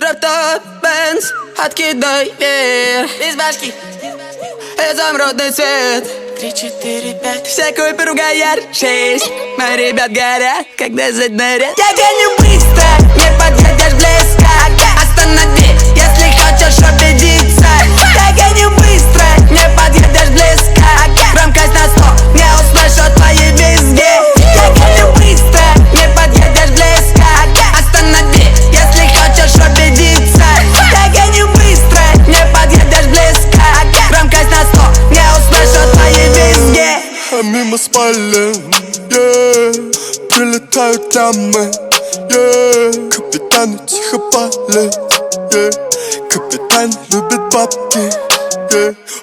авто, Бенз, откидай вверх из башки, изумрудный цвет. 3, 4, 5. Все купи ругаяр. 6. Мои ребят горят, когда заднарят. Я гоню быстро, не подъедешь близко. Останови, если хочешь убедиться. Я гоню быстро, не подъедешь близко. Громкость на 100, не услышу твои визги. Я гоню быстро, не подъедешь близко. Останови, если хочешь убедиться. Я гоню быстро, не подъедешь близко. Громкость на 100, не услышу твои визги. А мимо спален, прилетают дамы, капитаны тихо палят, капитан любит бабки,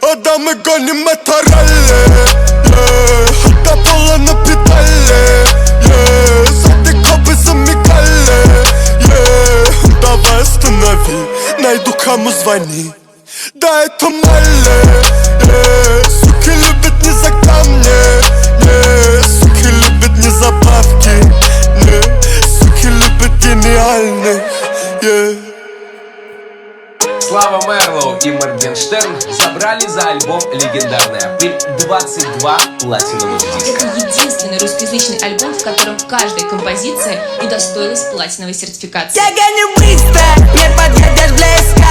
а дамы гоним это ралли, до пола на педали, сзади копы замигали, давай останови, найду кому звони. Да, это Молли, суки любят не за камни, суки любят не за бабки, суки любят гениальных, Слава Мерлоу и Моргенштерн забрали за альбом «Легендарная пыль» 22 платиновых диска. Это единственный русскоязычный альбом, в котором каждая композиция удостоилась платиновой сертификации. Я гоню быстро, не подъедешь близко.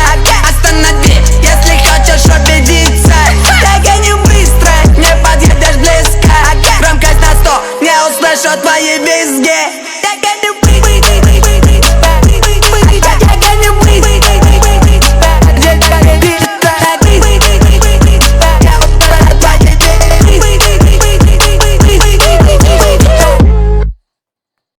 Останови, если хочешь убедиться. Я гоню быстро, не подъедешь близко. Громкость на 100, не услышу твои визги.